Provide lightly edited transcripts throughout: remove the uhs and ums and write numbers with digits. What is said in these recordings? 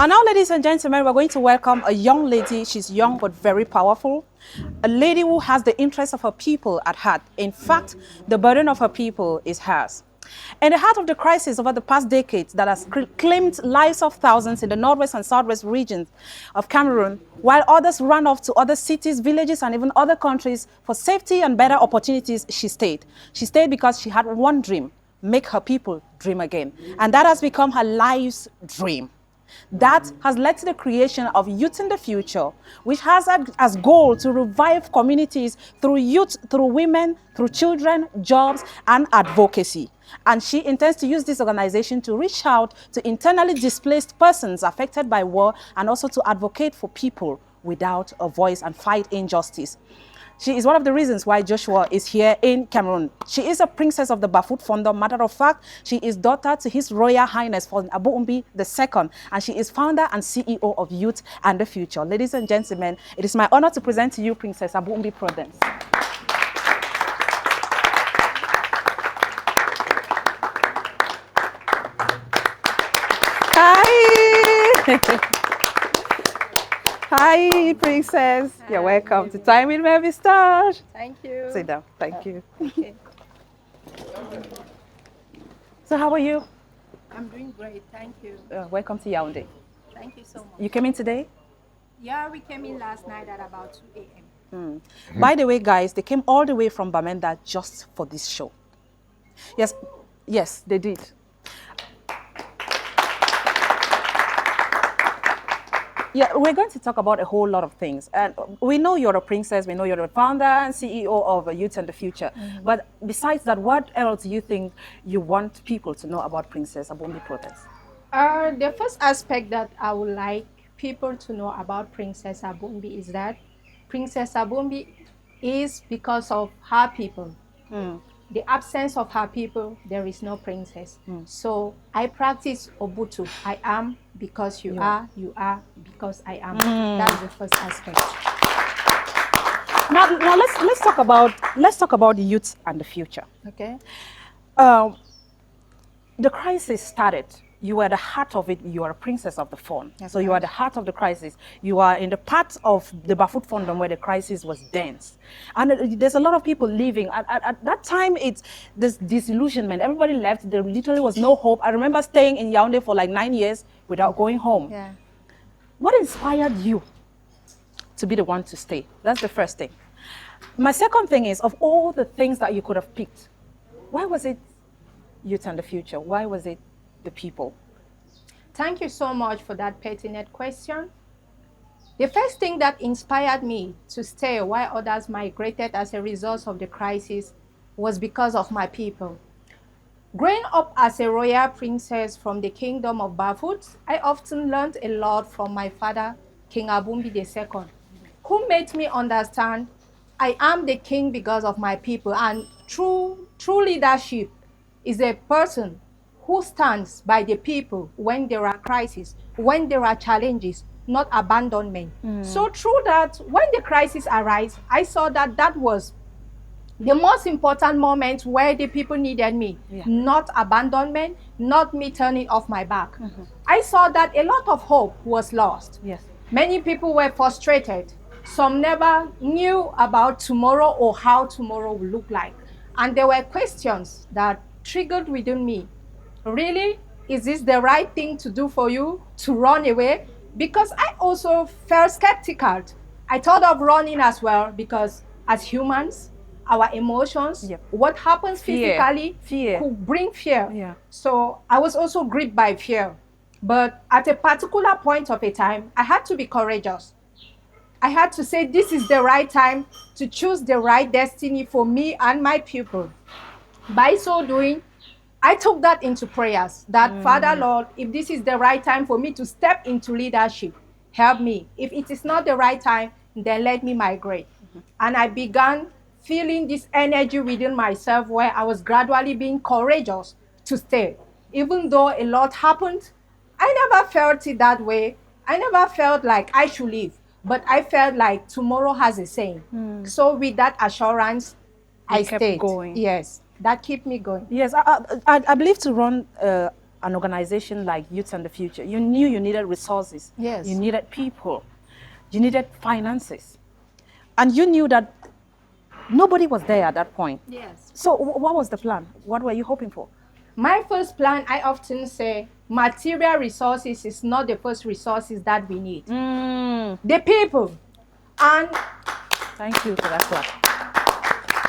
And now, ladies and gentlemen, we're going to welcome a young lady. She's young but very powerful. A lady who has the interests of her people at heart. In fact, the burden of her people is hers. In the heart of the crisis over the past decades that has claimed lives of thousands in the northwest and southwest regions of Cameroon, while others ran off to other cities, villages, and even other countries for safety and better opportunities, she stayed. She stayed because she had one dream: make her people dream again. And that has become her life's dream. That has led to the creation of Youth in the Future, which has as goal to revive communities through youth, through women, through children, jobs, and advocacy. And she intends to use this organization to reach out to internally displaced persons affected by war and also to advocate for people without a voice and fight injustice. She is one of the reasons why Joshua is here in Cameroon. She is a princess of the Bafut Founder. Matter of fact, she is daughter to His Royal Highness Abu Umbi II, and she is founder and CEO of Youth and the Future. Ladies and gentlemen, it is my honor to present to you Princess Abu Umbi Prudence. Hi! Hi, Princess. Hi. You're welcome to Time with Melvin Star. Thank you. Sit down. Thank you. Okay. So how are you? I'm doing great. Thank you. Welcome to Yaoundé. Thank you so much. You came in today? Yeah, we came in last night at about 2 a.m. By the way, guys, they came all the way from Bamenda just for this show. Yes, they did. Yeah, we're going to talk about a whole lot of things. And we know you're a princess, we know you're a founder and CEO of Youth and the Future. But besides that, what else do you think you want people to know about Princess Abu Umbi Prudence? The first aspect that I would like people to know about Princess Abu Umbi is that Princess Abu Umbi is because of her people. The absence of her people, there is no princess. So I practice Obutu. I am because you are because I am. That's the first aspect. Now let's talk about the youth and the future. Okay. The crisis started. You were the heart of it. You are a princess of the phone. So you are the heart of the crisis. You are in the part of the Bafut Fondom where the crisis was dense. And there's a lot of people leaving. At that time, it's this disillusionment. Everybody left. There literally was no hope. I remember staying in Yaoundé for like 9 years without going home. Yeah. What inspired you to be the one to stay? That's the first thing. My second thing is, of all the things that you could have picked, why was it Youth and the Future? Why was it the people? Thank you so much for that pertinent question. The first thing that inspired me to stay while others migrated as a result of the crisis was because of my people. Growing up as a royal princess from the kingdom of Bafut, I often learned a lot from my father, King Abu Umbi II, who made me understand I am the king because of my people, and true leadership is a person who stands by the people when there are crises, when there are challenges, not abandonment. So through that, when the crisis arise, I saw that that was the most important moment where the people needed me, not abandonment, not me turning off my back. I saw that a lot of hope was lost. Yes. Many people were frustrated. Some never knew about tomorrow or how tomorrow will look like. And there were questions that triggered within me. Really? Is this the right thing to do for you, to run away? Because I also felt skeptical. I thought of running as well, because as humans, our emotions, what happens physically could bring fear. So I was also gripped by fear. But at a particular point of a time, I had to be courageous. I had to say this is the right time to choose the right destiny for me and my people. By so doing, I took that into prayers, that Father Lord, if this is the right time for me to step into leadership, help me. If it is not the right time, then let me migrate. And I began feeling this energy within myself where I was gradually being courageous to stay. Even though a lot happened, I never felt it that way. I never felt like I should leave, but I felt like tomorrow has a saying. So with that assurance, I stayed. Going. Yes. That kept me going. Yes, I believe to run an organization like Youth and the Future, you knew you needed resources. Yes. You needed people. You needed finances. And you knew that nobody was there at that point. Yes. So what was the plan? What were you hoping for? My first plan, I often say, material resources is not the first resources that we need. The people. And thank you for that clap.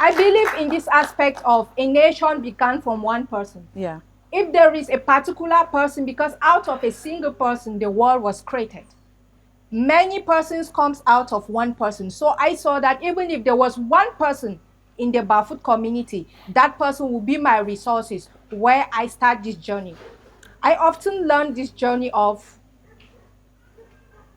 I believe in this aspect of a nation began from one person. Yeah. If there is a particular person, because out of a single person, the world was created. Many persons comes out of one person. So I saw that even if there was one person in the barefoot community, that person will be my resources where I start this journey. I often learn this journey of,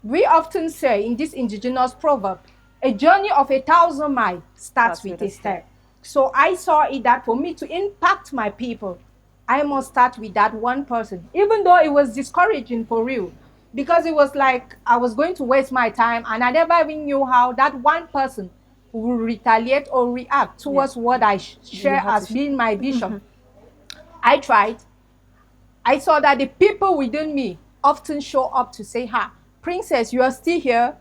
we often say in this indigenous proverb, a journey of 1,000 miles starts with a step. So I saw it that for me to impact my people, I must start with that one person, even though it was discouraging for real, because it was like I was going to waste my time and I never even knew how that one person will retaliate or react towards what I share as being my vision. I tried. I saw that the people within me often show up to say, "Ha, Princess, you are still here,"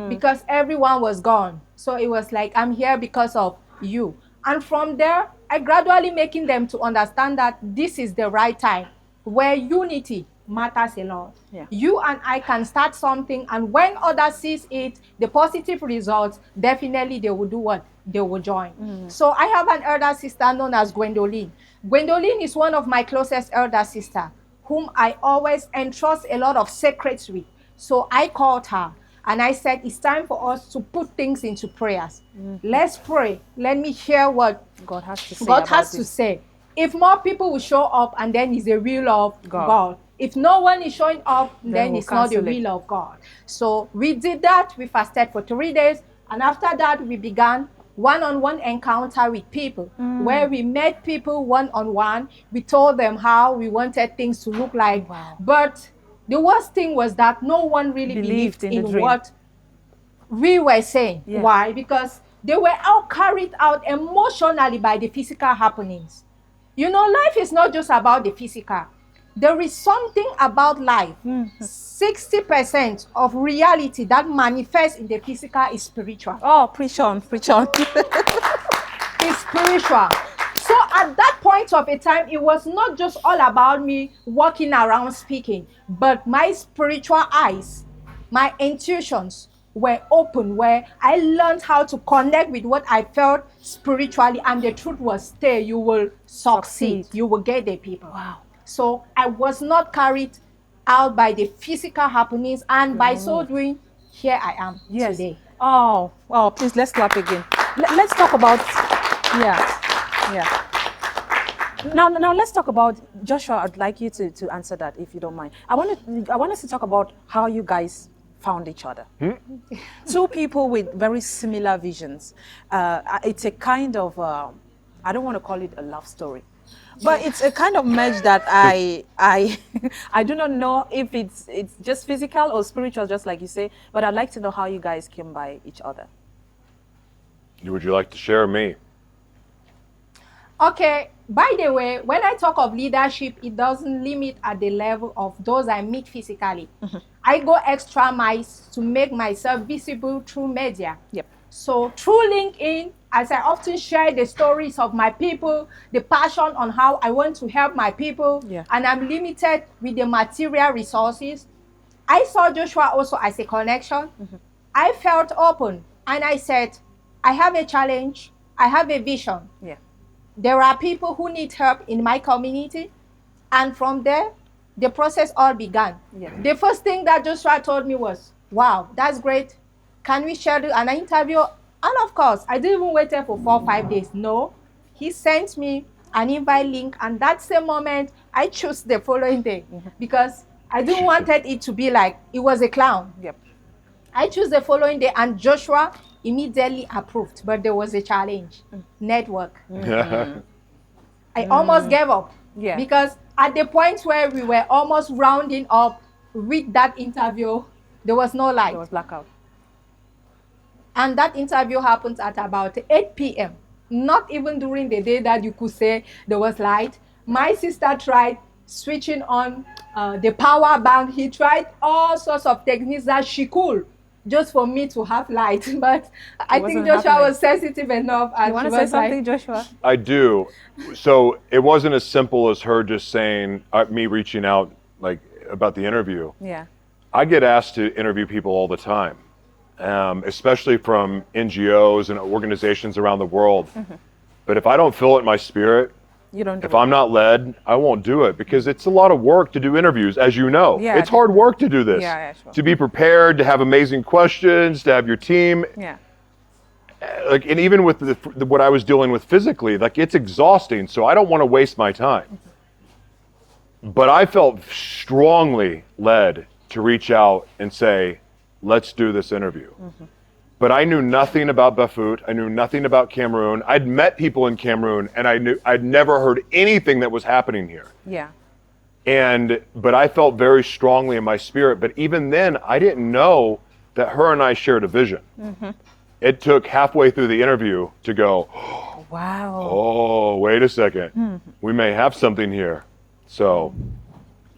because everyone was gone. So it was like, I'm here because of you. And from there, I gradually making them to understand that this is the right time where unity matters a lot. Yeah. You and I can start something, and when others sees it, the positive results, definitely they will do what? They will join. So I have an elder sister known as Gwendoline. Gwendoline is one of my closest elder sister, whom I always entrust a lot of secrets with. So I called her and I said, it's time for us to put things into prayers. Let's pray. Let me hear what God has to say. God has to say. If more people will show up, and then it's the will of God. If no one is showing up, then it's not the will of God. So we did that. We fasted for 3 days. And after that, we began one-on-one encounter with people, where we met people one-on-one. We told them how we wanted things to look like. But the worst thing was that no one really believed in what we were saying. Why? Because they were all carried out emotionally by the physical happenings. You know, life is not just about the physical. There is something about life. 60% of reality that manifests in the physical is spiritual. Oh, preach on, preach on. It's spiritual. So at that point of a time, it was not just all about me walking around speaking, but my spiritual eyes, my intuitions were open, where I learned how to connect with what I felt spiritually, and the truth was, stay, you will succeed. You will get the people. Wow. So I was not carried out by the physical happenings, and by so doing, here I am today. Oh, please, let's clap again. Let's talk about, Now let's talk about, Joshua, I'd like you to answer that, if you don't mind. I want us to talk about how you guys found each other. Two people with very similar visions. It's a kind of, I don't want to call it a love story, but it's a kind of match that I do not know if it's just physical or spiritual, just like you say, but I'd like to know how you guys came by each other. Would you like to share me? Okay, by the way, when I talk of leadership, it doesn't limit at the level of those I meet physically. I go extra miles to make myself visible through media. So through LinkedIn, as I often share the stories of my people, the passion on how I want to help my people, and I'm limited with the material resources, I saw Joshua also as a connection. I felt open, and I said, I have a challenge, I have a vision. There are people who need help in my community, and from there, the process all began. The first thing that Joshua told me was, wow, that's great. Can we schedule an interview? And of course, I didn't even wait there for 4 or 5 days. No, he sent me an invite link, and that's the moment I chose the following day, because I didn't want it to be like it was a clown. I chose the following day, and Joshua immediately approved, but there was a challenge. Network. I almost gave up, because at the point where we were almost rounding up with that interview, there was no light. There was blackout. And that interview happened at about 8 p.m. Not even during the day that you could say there was light. My sister tried switching on the power bank. He tried all sorts of techniques that she could just for me to have light. But I think Joshua was sensitive enough. And you want to say something, Joshua? I do. So it wasn't as simple as her just saying, me reaching out like about the interview. Yeah. I get asked to interview people all the time, especially from NGOs and organizations around the world. Mm-hmm. But if I don't feel it in my spirit, you don't do if I'm not led, I won't do it, because it's a lot of work to do interviews, as you know. Yeah, it's hard work to do this. Yeah, sure. To be prepared, to have amazing questions, to have your team. Yeah. Like, and even with what I was dealing with physically, like, it's exhausting. So I don't want to waste my time. Mm-hmm. But I felt strongly led to reach out and say, let's do this interview. Mm-hmm. But I knew nothing about Bafut. I knew nothing about Cameroon. I'd met people in Cameroon, and I'd never heard anything that was happening here. Yeah. But I felt very strongly in my spirit. But even then, I didn't know that her and I shared a vision. Mm-hmm. It took halfway through the interview to go, wow. Oh, wait a second. Mm-hmm. We may have something here. So.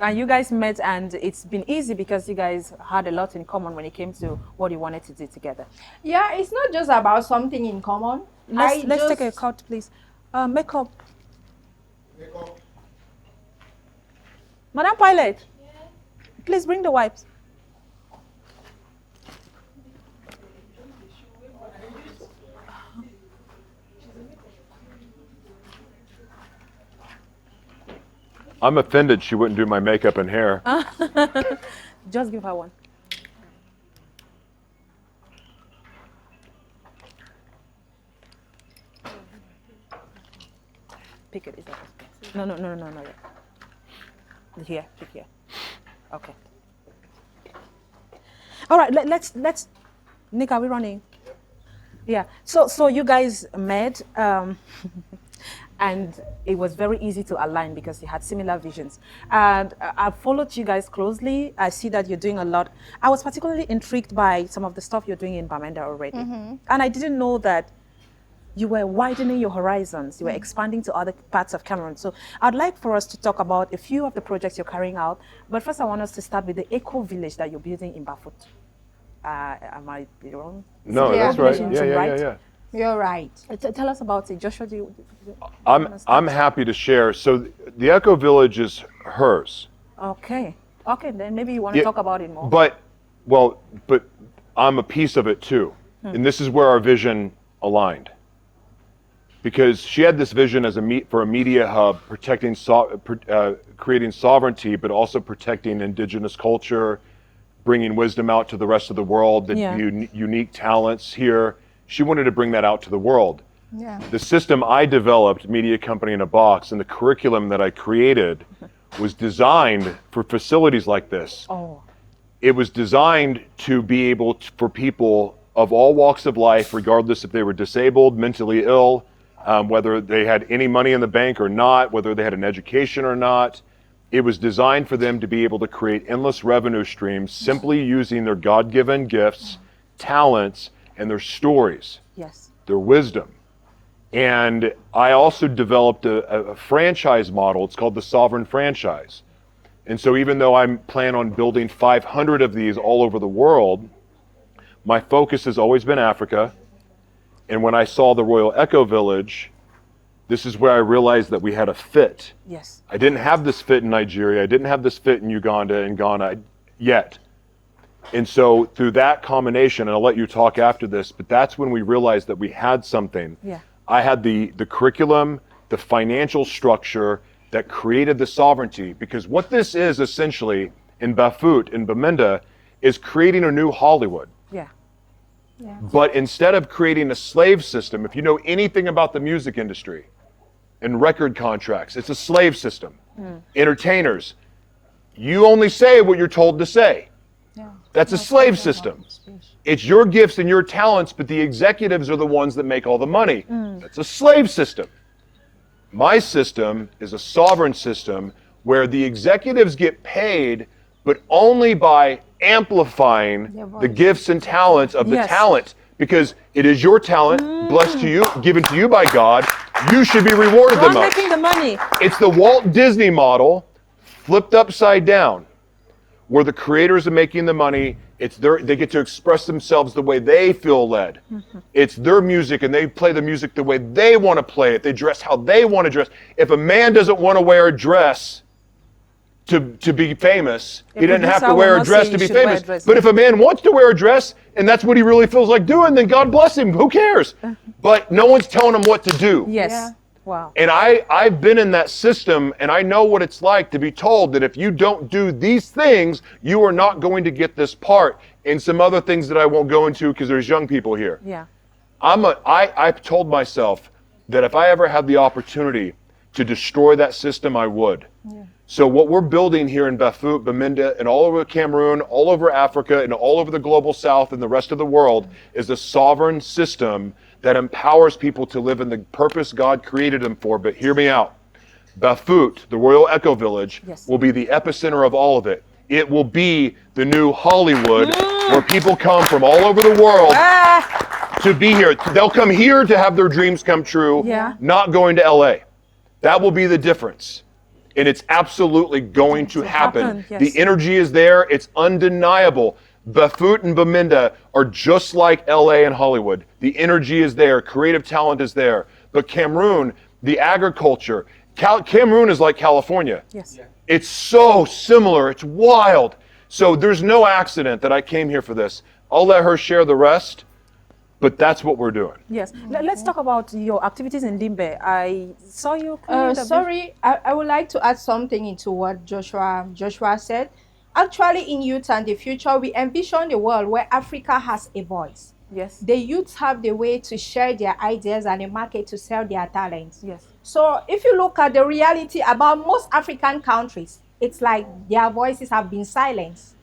And you guys met, and it's been easy because you guys had a lot in common when it came to what you wanted to do together. Yeah, it's not just about something in common. Let's take a cut, please. Makeup. Madam Pilot, please bring the wipes. I'm offended she wouldn't do my makeup and hair. Just give her one. Pick it. Is that no. Yeah. Here, pick here. Okay. All right. Let's. Nick, are we running? Yeah. So you guys met. And it was very easy to align because you had similar visions. And I've followed you guys closely. I see that you're doing a lot. I was particularly intrigued by some of the stuff you're doing in Bamenda already. Mm-hmm. And I didn't know that you were widening your horizons. You were expanding to other parts of Cameroon. So I'd like for us to talk about a few of the projects you're carrying out. But first, I want us to start with the eco village that you're building in Bafut. Am I wrong? No, that's right. Yeah. You're right. Tell us about it, Joshua. I'm happy to share. So the Eco Village is hers. Okay. Then maybe you want to talk about it more. But I'm a piece of it too, and this is where our vision aligned. Because she had this vision as for a media hub, creating sovereignty, but also protecting indigenous culture, bringing wisdom out to the rest of the world, the unique talents here. She wanted to bring that out to the world. Yeah. The system I developed, Media Company in a Box, and the curriculum that I created was designed for facilities like this. Oh. It was designed to be able for people of all walks of life, regardless if they were disabled, mentally ill, whether they had any money in the bank or not, whether they had an education or not. It was designed for them to be able to create endless revenue streams simply using their God-given gifts, talents, and their stories, their wisdom. And I also developed a franchise model. It's called the Sovereign Franchise. And so even though I plan on building 500 of these all over the world, my focus has always been Africa. And when I saw the Royal Eco Village, this is where I realized that we had a fit. Yes. I didn't have this fit in Nigeria. I didn't have this fit in Uganda and Ghana yet. And so through that combination, and I'll let you talk after this, but that's when we realized that we had something. Yeah. I had the curriculum, the financial structure that created the sovereignty. Because what this is essentially in Bafut, in Bamenda, is creating a new Hollywood. Yeah. But instead of creating a slave system, if you know anything about the music industry and record contracts, it's a slave system. Entertainers, you only say what you're told to say. That's a slave system. It's your gifts and your talents, but the executives are the ones that make all the money. That's a slave system. My system is a sovereign system where the executives get paid, but only by amplifying the gifts and talents of the talent. Because it is your talent, blessed to you, given to you by God. You should be rewarded the most. Making the money. It's the Walt Disney model. flipped upside down, where the creators are making the money. They get to express themselves the way they feel led. It's their music, and they play the music the way they want to play it. They dress how they want to dress. If a man doesn't want to wear a dress to be famous, he doesn't have to wear a dress to be famous. But if a man wants to wear a dress and that's what he really feels like doing, then God bless him. Who cares? But no one's telling him what to do. Yes. Yeah. Wow. And I've been in that system, and I know what it's like to be told that if you don't do these things, you are not going to get this part, and some other things that I won't go into because there's young people here. Yeah. I've told myself that if I ever had the opportunity to destroy that system, I would. Yeah. So what we're building here in Bafut, Bamenda, and all over Cameroon, all over Africa, and all over the global south and the rest of the world is a sovereign system that empowers people to live in the purpose God created them for. But hear me out. Bafut, the Royal Eco Village, Yes. will be the epicenter of all of it. It will be the new Hollywood, where people come from all over the world to be here. They'll come here to have their dreams come true, Yeah. not going to LA. That will be the difference. And it's absolutely going to happen. Yes. The energy is there. It's undeniable. Bafut and Bamenda are just like LA and Hollywood. The energy is there. Creative talent is there. But Cameroon, the agriculture, Cameroon is like California. Yes. It's so similar. It's wild. So there's no accident that I came here for this. I'll let her share the rest, but that's what we're doing. Yes. Let's talk about your activities in Limbe. I saw you. Sorry, I would like to add something into what Joshua said. Actually, in Youth and the Future, we envision a world where Africa has a voice. Yes. The youths have the way to share their ideas and a market to sell their talents. Yes. So if you look at the reality about most African countries, it's like their voices have been silenced.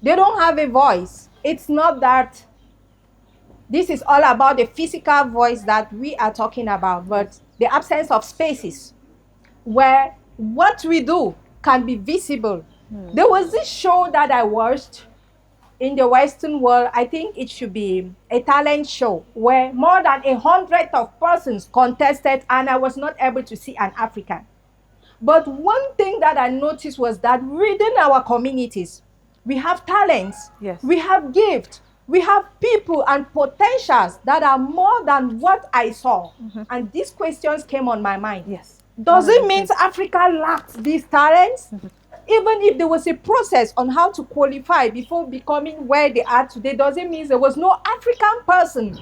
They don't have a voice. It's not that this is all about the physical voice that we are talking about, but the absence of spaces where what we do can be visible. There was this show that I watched in the Western world. I think it should be a talent show where more than 100 of persons contested, and I was not able to see an African. But one thing that I noticed was that within our communities, we have talents, Yes. we have gifts, we have people and potentials that are more than what I saw. And these questions came on my mind. Yes. Does it mean Africa lacks these talents? Even if there was a process on how to qualify before becoming where they are today, does it mean there was no African person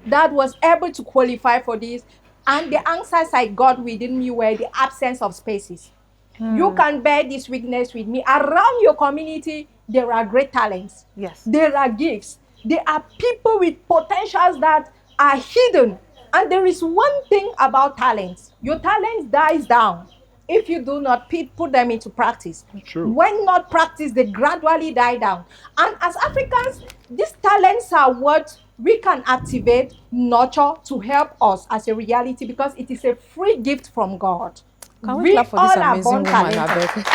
that was able to qualify for this? And the answers I got within me were the absence of spaces. You can bear this witness with me. Around your community, there are great talents. Yes. There are gifts. There are people with potentials that are hidden. And there is one thing about talents. Your talent dies down if you do not put them into practice. True. When not practiced, they gradually die down. And as Africans, these talents are what we can activate, nurture to help us as a reality, because it is a free gift from God. Can we clap for this all are amazing born woman, talented. Abeg?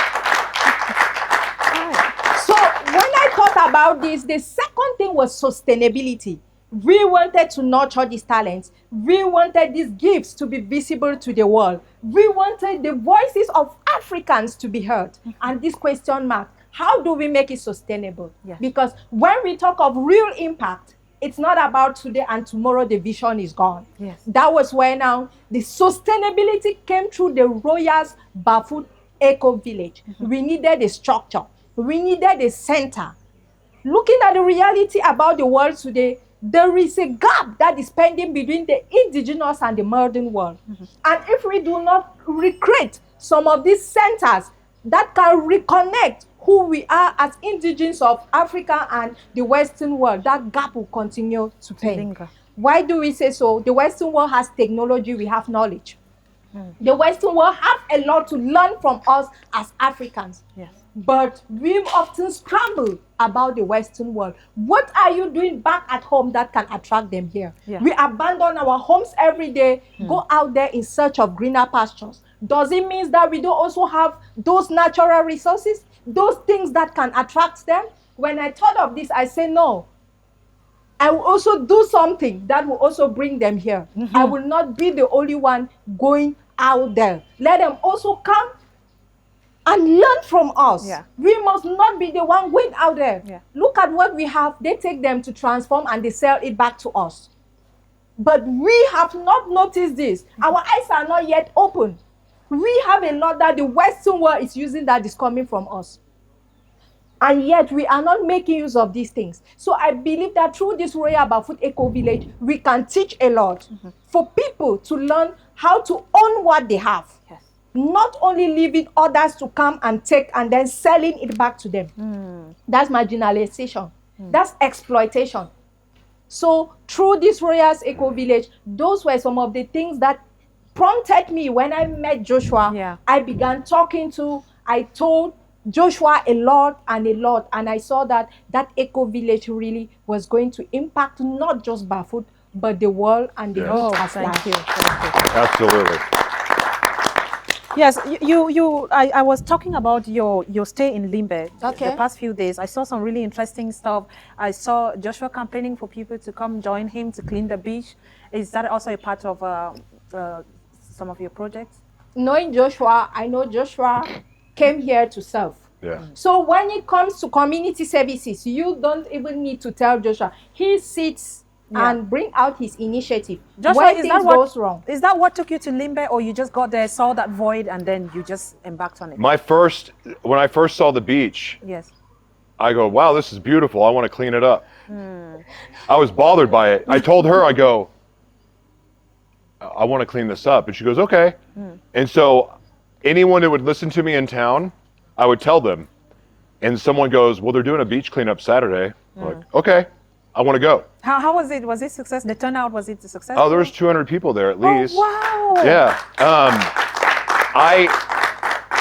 So when I thought about this, the second thing was sustainability. We wanted to nurture these talents. We wanted these gifts to be visible to the world. We wanted the voices of Africans to be heard. And this question mark, how do we make it sustainable? Yes. Because when we talk of real impact, it's not about today and tomorrow the vision is gone. Yes. That was where now the sustainability came through the Royals Bafut Eco Village. We needed a structure. We needed a center. Looking at the reality about the world today, there is a gap that is pending between the indigenous and the modern world. And if we do not recreate some of these centers that can reconnect who we are as indigenes of Africa and the Western world, that gap will continue to pain. linger. Why do we say so? The Western world has technology, we have knowledge. The Western world have a lot to learn from us as Africans. Yes. But we often scramble about the Western world. What are you doing back at home that can attract them here? Yeah. We abandon our homes every day, go out there in search of greener pastures. Does it mean that we don't also have those natural resources, those things that can attract them? When I thought of this, I say no. I will also do something that will also bring them here. I will not be the only one going out there. Let them also come and learn from us. Yeah. We must not be the one going out there. Yeah. Look at what we have. They take them to transform and they sell it back to us. But we have not noticed this. Our eyes are not yet open. We have a lot that the Western world is using that is coming from us. And yet we are not making use of these things. So I believe that through this Royal Barefoot Eco Village, we can teach a lot for people to learn how to own what they have. Yes. Not only leaving others to come and take and then selling it back to them. That's marginalization. That's exploitation. So through this Royals Eco Village, those were some of the things that prompted me when I met Joshua. Yeah. I began I told Joshua a lot, and I saw that Eco Village really was going to impact not just Barefoot, but the world and the Yes. youth Oh, as thank large. you. Thank you. Absolutely. Yes, I was talking about your stay in Limbe Okay. the past few days. I saw some really interesting stuff. I saw Joshua campaigning for people to come join him to clean the beach. Is that also a part of some of your projects? Knowing Joshua, I know Joshua came here to serve. Yeah. So when it comes to community services, you don't even need to tell Joshua. He sits and bring out his initiative. Joshua, when is things that what goes wrong. is that what took you to Limbe, or you just got there, saw that void, and then you just embarked on it? When I first saw the beach, Yes. I go, wow, this is beautiful. I want to clean it up. I was bothered by it. I told her, I go, I want to clean this up. And she goes, okay. And so anyone that would listen to me in town, I would tell them. And someone goes, well, they're doing a beach cleanup Saturday. I'm like, okay, I want to go. How was it? Was it success? The turnout, was it a success? Oh, there was 200 people there at least. Oh, wow. Yeah.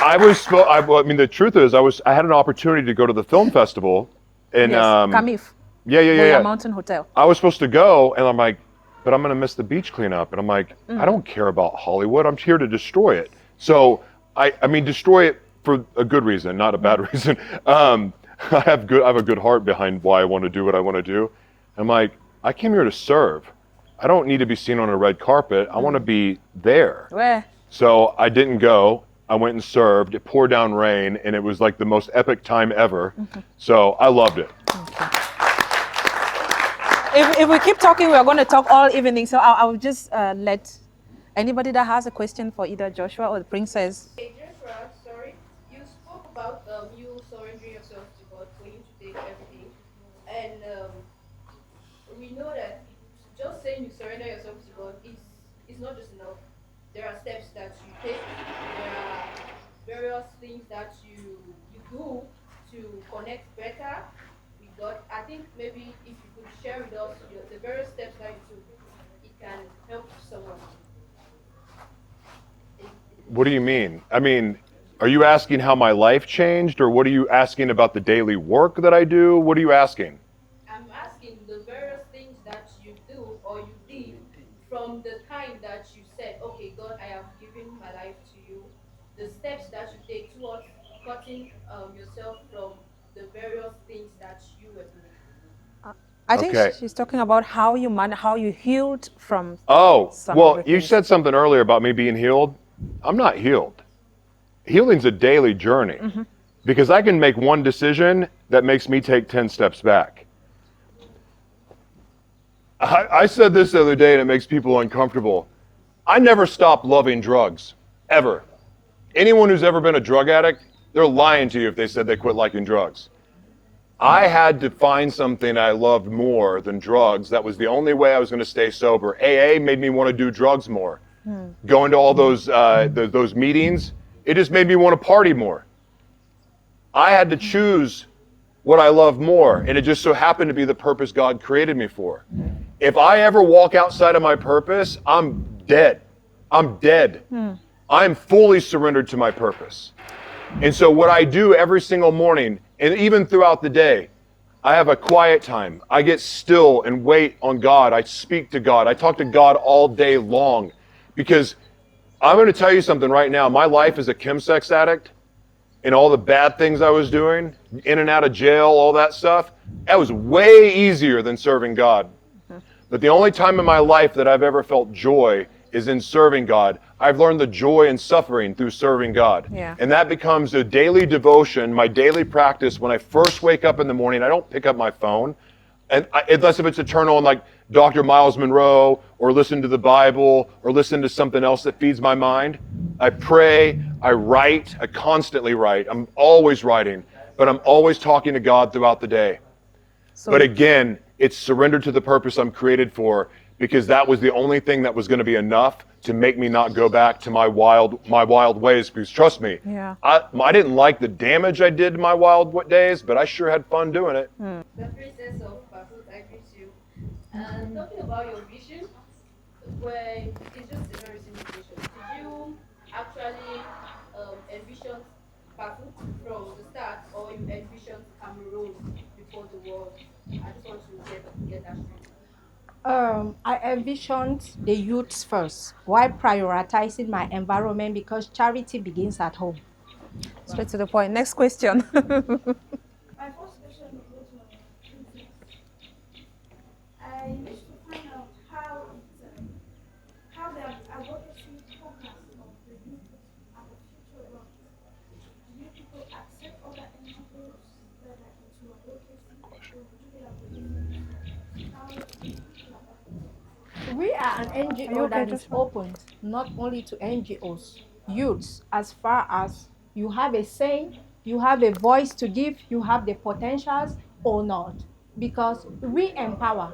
I mean, the truth is, I had an opportunity to go to the film festival in Yes. Camif. Yeah. Mountain Hotel. I was supposed to go, and I'm like, but I'm going to miss the beach cleanup. And I'm like, I don't care about Hollywood. I'm here to destroy it. So I mean, destroy it for a good reason, not a bad reason. I have a good heart behind why I want to do what I want to do. I'm like, I came here to serve. I don't need to be seen on a red carpet. I want to be there. Where? So I didn't go. I went and served. It poured down rain, and it was like the most epic time ever. So I loved it. If we keep talking, we are going to talk all evening. So I'll just let anybody that has a question for either Joshua or the princess. Hey Joshua, sorry, you spoke about you surrendering yourself to God for Him to take everything, and we know that just saying you surrender yourself to God is not just enough. There are steps that you take. There are various things that you do to connect better with God. I think maybe if you could share with us the various steps that you took, it can help someone. What do you mean? I mean, are you asking how my life changed, or what are you asking about the daily work that I do? What are you asking? I'm asking the various things that you do or you did from the time that you said, okay, God, I have given my life to you. The steps that you take towards cutting yourself from the various things that you were doing. I think Okay. she's talking about how you healed from. Oh, Some well, of the you things. said something earlier about me being healed. I'm not healed. Healing's a daily journey because I can make one decision that makes me take 10 steps back. I said this the other day and it makes people uncomfortable. I never stopped loving drugs, ever. Anyone who's ever been a drug addict, they're lying to you if they said they quit liking drugs. I had to find something I loved more than drugs. That was the only way I was going to stay sober. AA made me want to do drugs more. Going to all those meetings, it just made me want to party more. I had to choose what I love more, and it just so happened to be the purpose God created me for. If I ever walk outside of my purpose, I'm dead. I'm dead. I'm fully surrendered to my purpose. And so what I do every single morning, and even throughout the day, I have a quiet time. I get still and wait on God. I speak to God. I talk to God all day long. Because I'm going to tell you something right now. My life as a chemsex addict and all the bad things I was doing, in and out of jail, all that stuff, that was way easier than serving God. But the only time in my life that I've ever felt joy is in serving God. I've learned the joy in suffering through serving God. Yeah. And that becomes a daily devotion, my daily practice. When I first wake up in the morning, I don't pick up my phone. Unless if it's to turn on like Dr. Miles Monroe or listen to the Bible or listen to something else that feeds my mind. I pray, I write, I constantly write. I'm always writing, but I'm always talking to God throughout the day. But again, it's surrender to the purpose I'm created for, because that was the only thing that was going to be enough to make me not go back to my wild ways. Because trust me, Yeah. I didn't like the damage I did in my wild days, but I sure had fun doing it. The three sense of purpose, I agree with you. And talking about your vision, where it's just a very simple question. Did you actually envision purpose from the start, or you envisioned Cameroon before the world? I just want to get that straight. I envisioned the youths first while prioritizing my environment because charity begins at home. Straight to the point. Next question. My first question was I wish to find out how the advocacy focus of the youth and the future world. Do you people accept other NGOs that are into advocacy, or do they have a different? How do you feel about it? We are an NGO that is open not only to NGOs, youths, as far as you have a say, you have a voice to give, you have the potentials or not. Because we empower.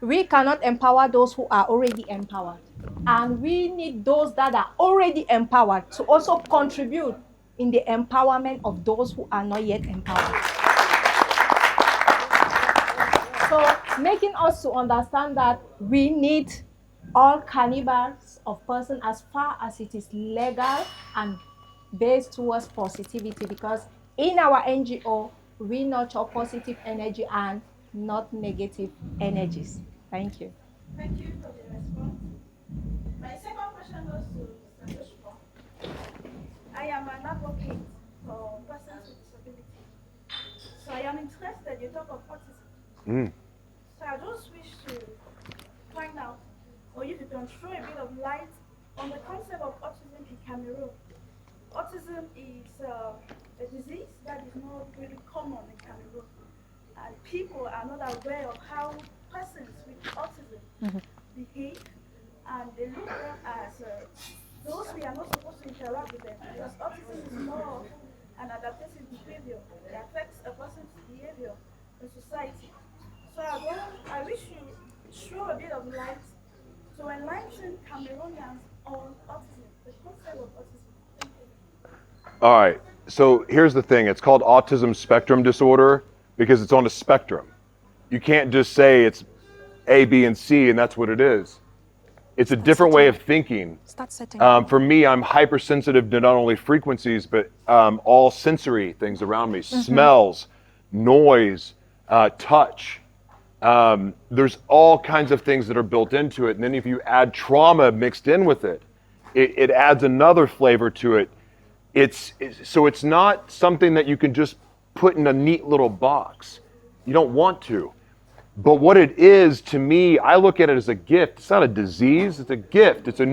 We cannot empower those who are already empowered. And we need those that are already empowered to also contribute in the empowerment of those who are not yet empowered. So making us to understand that we need all calibers of person as far as it is legal and based towards positivity, because in our NGO, we nurture positive energy and not negative energies. Thank you. Thank you for the response. My second question goes to Mr. Joshua. I am an advocate for persons with disability. So I am interested, you talk of autism. So I just wish to find out, or if you can throw a bit of light on the concept of autism in Cameroon. Autism is a disease that is not really common in Cameroon. And people are not aware of how persons with autism behave, and they look at them as those we are not supposed to interact with them, because autism is more of an adaptive behavior. It affects a person's behavior in society. So I wish you throw a bit of light to enlighten Cameroonians on autism, the concept of autism. Thank you. All right, so here's the thing. It's called autism spectrum disorder because it's on a spectrum. You can't just say it's A, B, and C, and that's what it is. It's a different way of thinking. Start setting. For me, I'm hypersensitive to not only frequencies, but all sensory things around me. Smells, noise, touch. There's all kinds of things that are built into it. And then if you add trauma mixed in with it, it adds another flavor to it. So it's not something that you can just put in a neat little box. You don't want to. But what it is, to me, I look at it as a gift. It's not a disease, it's a gift. To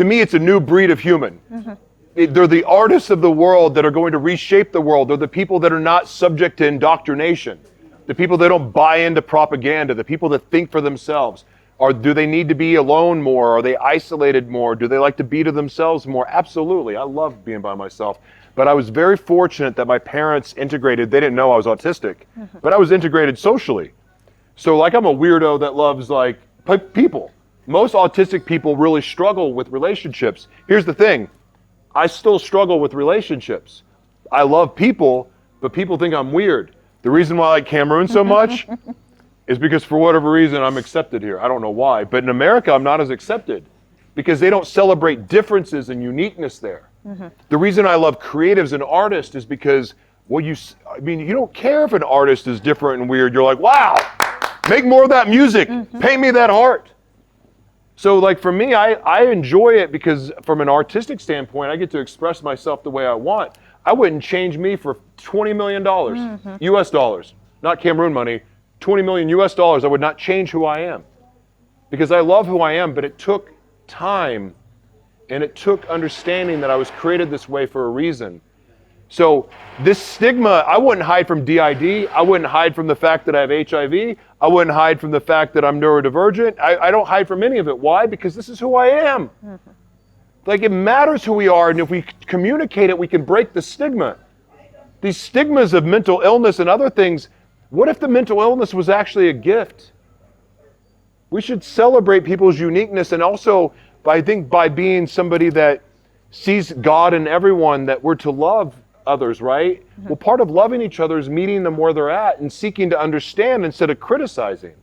me, it's a new breed of human. They're the artists of the world that are going to reshape the world. They're the people that are not subject to indoctrination. The people that don't buy into propaganda, the people that think for themselves. Do they need to be alone more? Are they isolated more? Do they like to be to themselves more? Absolutely. I love being by myself. But I was very fortunate that my parents integrated. They didn't know I was autistic, but I was integrated socially. So like I'm a weirdo that loves like people. Most autistic people really struggle with relationships. Here's the thing. I still struggle with relationships. I love people, but people think I'm weird. The reason why I like Cameroon so much is because for whatever reason I'm accepted here. I don't know why, but in America I'm not as accepted because they don't celebrate differences and uniqueness there. The reason I love creatives and artists is because, you don't care if an artist is different and weird. You're like, wow, make more of that music, paint me that art. So like for me, I enjoy it because from an artistic standpoint, I get to express myself the way I want. I wouldn't change me for $20 million, US dollars, not Cameroon money, 20 million US dollars. I would not change who I am because I love who I am, but it took time, and it took understanding that I was created this way for a reason. So this stigma, I wouldn't hide from DID. I wouldn't hide from the fact that I have HIV. I wouldn't hide from the fact that I'm neurodivergent. I don't hide from any of it. Why? Because this is who I am. Like, it matters who we are, and if we communicate it, we can break the stigma. These stigmas of mental illness and other things, what if the mental illness was actually a gift? We should celebrate people's uniqueness, and also, I think, by being somebody that sees God in everyone, that we're to love others, right? Well, part of loving each other is meeting them where they're at and seeking to understand instead of criticizing.